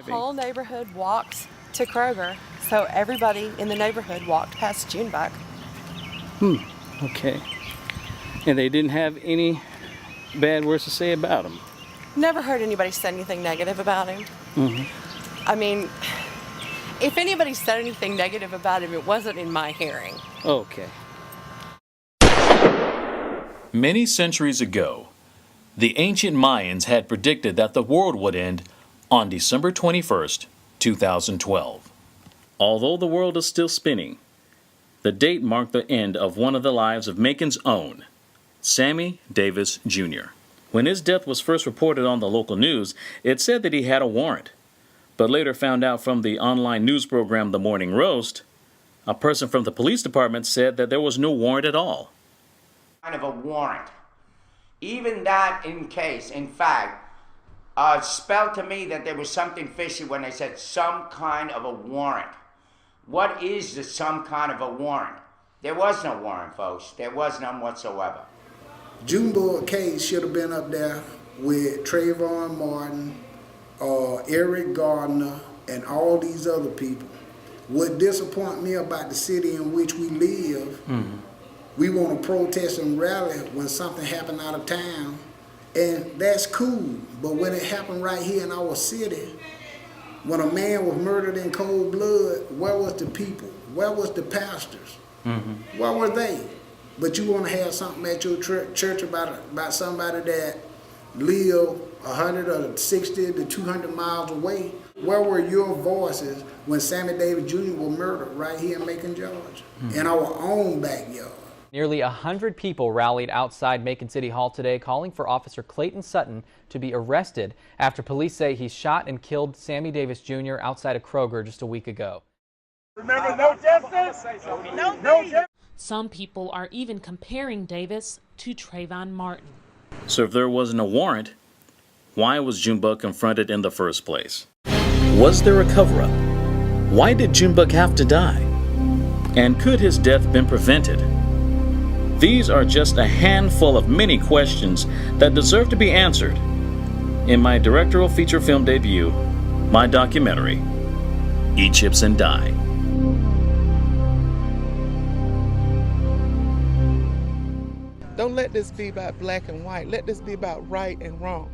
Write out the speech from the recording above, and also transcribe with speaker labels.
Speaker 1: Whole neighborhood walks to Kroger, so everybody in the neighborhood walked past Junebuck.
Speaker 2: Okay. And they didn't have any bad words to say about him?
Speaker 1: Never heard anybody say anything negative about him. I mean, if anybody said anything negative about him, it wasn't in my hearing.
Speaker 2: Okay.
Speaker 3: Many centuries ago, the ancient Mayans had predicted that the world would end on December 21st, 2012. Although the world is still spinning, the date marked the end of one of the lives of Macon's own, Sammy Davis Jr. When his death was first reported on the local news, it said that he had a warrant, but later found out from the online news program The Morning Roast, a person from the police department said that there was no warrant at all.
Speaker 4: Kind of a warrant. Even that in case, in fact, spelled to me that there was something fishy when they said some kind of a warrant. What is the some kind of a warrant? There was no warrant, folks. There was none whatsoever.
Speaker 5: Junebug case should have been up there with Trayvon Martin, Eric Gardner, and all these other people. What disappoints me about the city in which we live, we want to protest and rally when something happened out of town, and that's cool. But when it happened right here in our city, when a man was murdered in cold blood, where was the people? Where was the pastors? Where were they? But you want to have something at your church about somebody that lived 160 to 200 miles away. Where were your voices when Sammy Davis Jr. was murdered right here in Macon, Georgia, in our own backyard?
Speaker 6: Nearly 100 people rallied outside Macon City Hall today calling for Officer Clayton Sutton to be arrested after police say he shot and killed Sammy Davis Jr. outside of Kroger just a week ago.
Speaker 7: Remember, no justice, no justice.
Speaker 8: Some people are even comparing Davis to Trayvon Martin.
Speaker 3: So if there wasn't a warrant, why was Junebug confronted in the first place? Was there a cover-up? Why did Junebug have to die? And could his death been prevented? These are just a handful of many questions that deserve to be answered in my directorial feature film debut, my documentary, Eat Chips and Die.
Speaker 7: Don't let this be about black and white. Let this be about right and wrong.